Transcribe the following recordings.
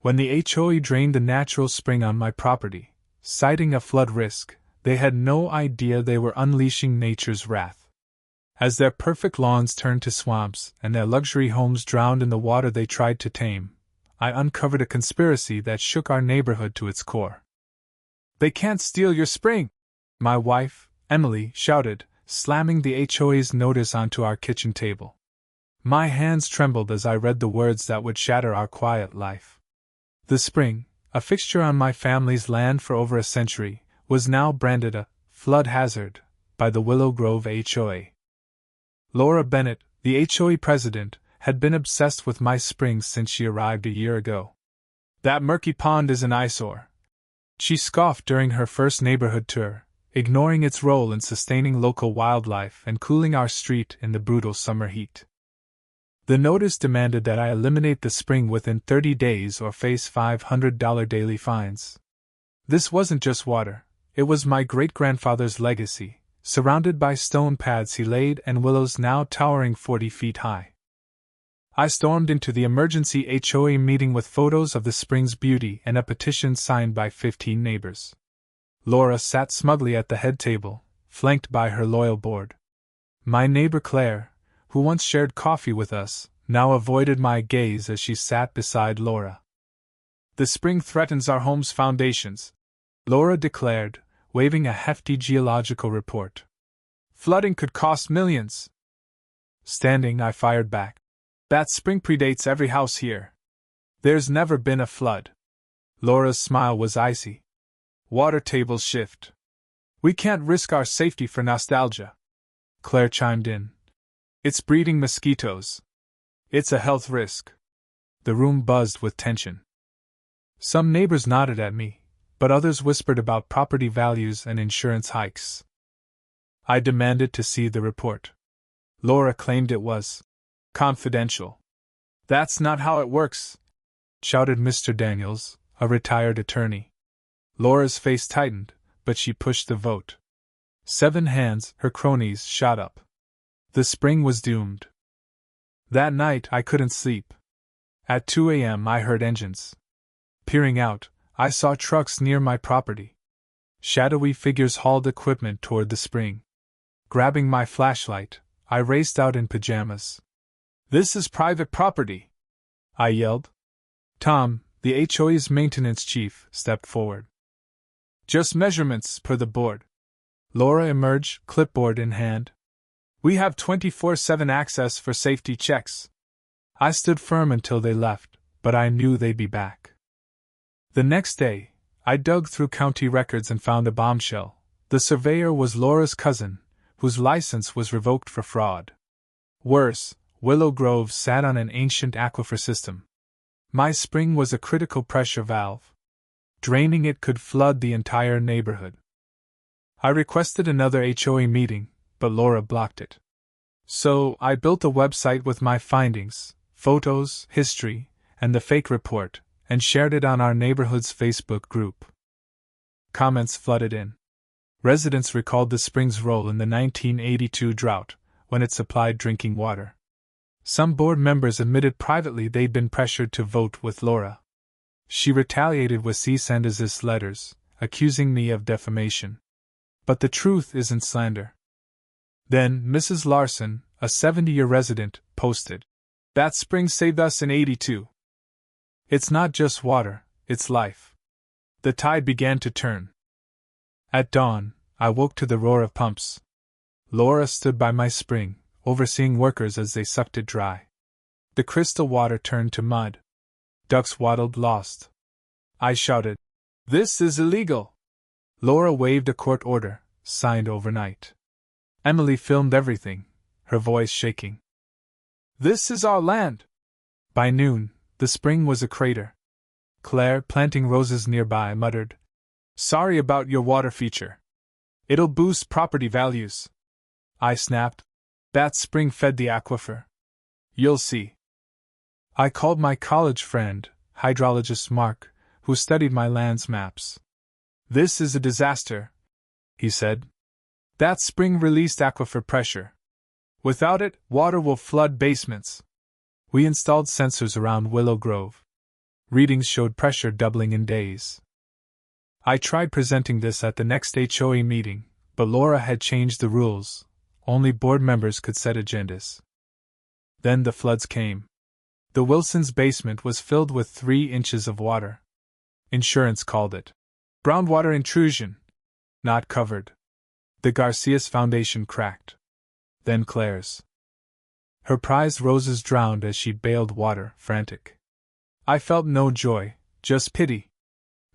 When the HOA drained the natural spring on my property, citing a flood risk, they had no idea they were unleashing nature's wrath. As their perfect lawns turned to swamps and their luxury homes drowned in the water they tried to tame, I uncovered a conspiracy that shook our neighborhood to its core. "They can't steal your spring!" my wife, Emily, shouted, slamming the HOA's notice onto our kitchen table. My hands trembled as I read the words that would shatter our quiet life. The spring, a fixture on my family's land for over a century, was now branded a flood hazard by the Willow Grove HOA. Laura Bennett, the HOA president, had been obsessed with my spring since she arrived a year ago. "That murky pond is an eyesore," she scoffed during her first neighborhood tour, ignoring its role in sustaining local wildlife and cooling our street in the brutal summer heat. The notice demanded that I eliminate the spring within 30 days or face $500 daily fines. This wasn't just water, it was my great-grandfather's legacy, surrounded by stone paths he laid and willows now towering 40 feet high. I stormed into the emergency HOA meeting with photos of the spring's beauty and a petition signed by 15 neighbors. Laura sat smugly at the head table, flanked by her loyal board. My neighbor Claire, who once shared coffee with us, now avoided my gaze as she sat beside Laura. "The spring threatens our home's foundations," Laura declared, waving a hefty geological report. "Flooding could cost millions." Standing, I fired back. "That spring predates every house here. There's never been a flood." Laura's smile was icy. "Water tables shift. We can't risk our safety for nostalgia," Claire chimed in. "It's breeding mosquitoes. It's a health risk." The room buzzed with tension. Some neighbors nodded at me, but others whispered about property values and insurance hikes. I demanded to see the report. Laura claimed it was confidential. "That's not how it works," shouted Mr. Daniels, a retired attorney. Laura's face tightened, but she pushed the vote. 7 hands, her cronies, shot up. The spring was doomed. That night I couldn't sleep. At 2 a.m. I heard engines. Peering out, I saw trucks near my property. Shadowy figures hauled equipment toward the spring. Grabbing my flashlight, I raced out in pajamas. "This is private property," I yelled. Tom, the HOA's maintenance chief, stepped forward. "Just measurements per the board." Laura emerged, clipboard in hand. "We have 24/7 access for safety checks." I stood firm until they left, but I knew they'd be back. The next day, I dug through county records and found a bombshell. The surveyor was Laura's cousin, whose license was revoked for fraud. Worse, Willow Grove sat on an ancient aquifer system. My spring was a critical pressure valve. Draining it could flood the entire neighborhood. I requested another HOA meeting, but Laura blocked it. So, I built a website with my findings, photos, history, and the fake report, and shared it on our neighborhood's Facebook group. Comments flooded in. Residents recalled the spring's role in the 1982 drought, when it supplied drinking water. Some board members admitted privately they'd been pressured to vote with Laura. She retaliated with cease and desist letters, accusing me of defamation. But the truth isn't slander. Then, Mrs. Larson, a 70-year resident, posted, "That spring saved us in '82. It's not just water, it's life." The tide began to turn. At dawn, I woke to the roar of pumps. Laura stood by my spring, overseeing workers as they sucked it dry. The crystal water turned to mud. Ducks waddled lost. I shouted, "This is illegal!" Laura waved a court order, signed overnight. Emily filmed everything, her voice shaking. "This is our land!" By noon, the spring was a crater. Claire, planting roses nearby, muttered, "Sorry about your water feature. It'll boost property values." I snapped, "That spring fed the aquifer. You'll see." I called my college friend, hydrologist Mark, who studied my land's maps. "This is a disaster," he said. "That spring released aquifer pressure. Without it, water will flood basements." We installed sensors around Willow Grove. Readings showed pressure doubling in days. I tried presenting this at the next HOA meeting, but Laura had changed the rules. Only board members could set agendas. Then the floods came. The Wilsons' basement was filled with 3 inches of water. Insurance called it groundwater intrusion. Not covered. The Garcias Foundation cracked. Then Claire's. Her prized roses drowned as she bailed water, frantic. I felt no joy, just pity.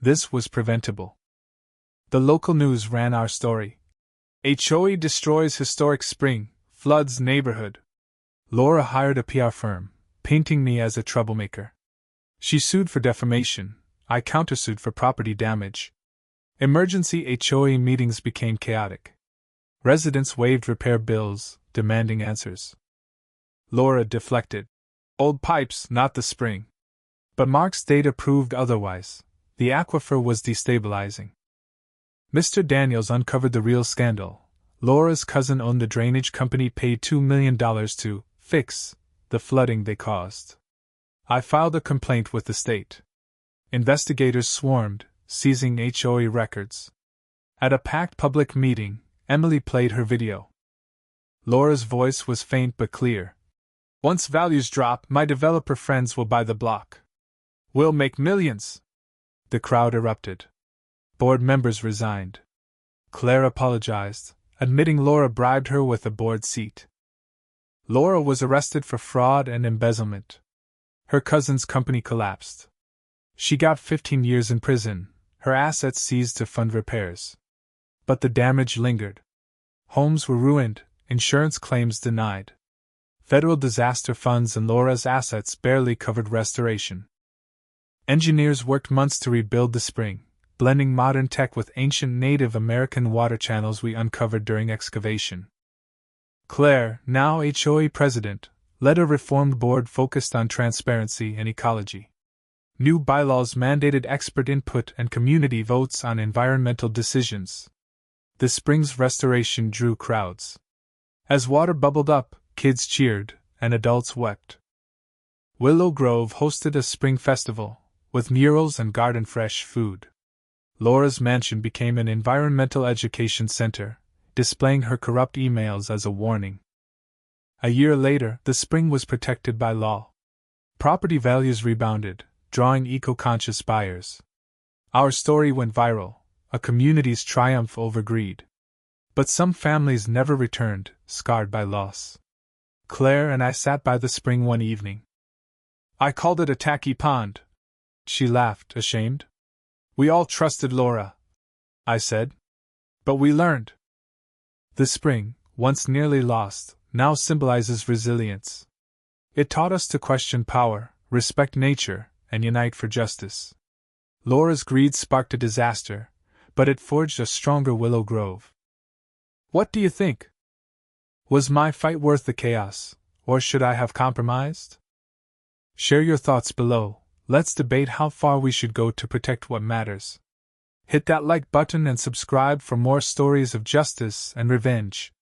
This was preventable. The local news ran our story. HOA destroys historic spring, floods neighborhood. Laura hired a PR firm, painting me as a troublemaker. She sued for defamation. I countersued for property damage. Emergency HOA meetings became chaotic. Residents waived repair bills, demanding answers. Laura deflected. Old pipes, not the spring. But Mark's data proved otherwise. The aquifer was destabilizing. Mr. Daniels uncovered the real scandal. Laura's cousin owned the drainage company, paid $2 million to fix the flooding they caused. I filed a complaint with the state. Investigators swarmed, seizing HOA records. At a packed public meeting, Emily played her video. Laura's voice was faint but clear. Once values drop, my developer friends will buy the block. We'll make millions. The crowd erupted. Board members resigned. Claire apologized, admitting Laura bribed her with a board seat. Laura was arrested for fraud and embezzlement. Her cousin's company collapsed. She got 15 years in prison, her assets seized to fund repairs. But the damage lingered. Homes were ruined, insurance claims denied. Federal disaster funds and Laura's assets barely covered restoration. Engineers worked months to rebuild the spring, blending modern tech with ancient Native American water channels we uncovered during excavation. Claire, now HOA president, led a reformed board focused on transparency and ecology. New bylaws mandated expert input and community votes on environmental decisions. The spring's restoration drew crowds. As water bubbled up, kids cheered, and adults wept. Willow Grove hosted a spring festival, with murals and garden fresh food. Laura's mansion became an environmental education center, displaying her corrupt emails as a warning. A year later, the spring was protected by law. Property values rebounded, drawing eco-conscious buyers. Our story went viral, a community's triumph over greed. But some families never returned, scarred by loss. Claire and I sat by the spring one evening. I called it a tacky pond. She laughed, ashamed. We all trusted Laura, I said. But we learned. The spring, once nearly lost, now symbolizes resilience. It taught us to question power, respect nature, and unite for justice. Laura's greed sparked a disaster, but it forged a stronger Willow Grove. What do you think? Was my fight worth the chaos, or should I have compromised? Share your thoughts below. Let's debate how far we should go to protect what matters. Hit that like button and subscribe for more stories of justice and revenge.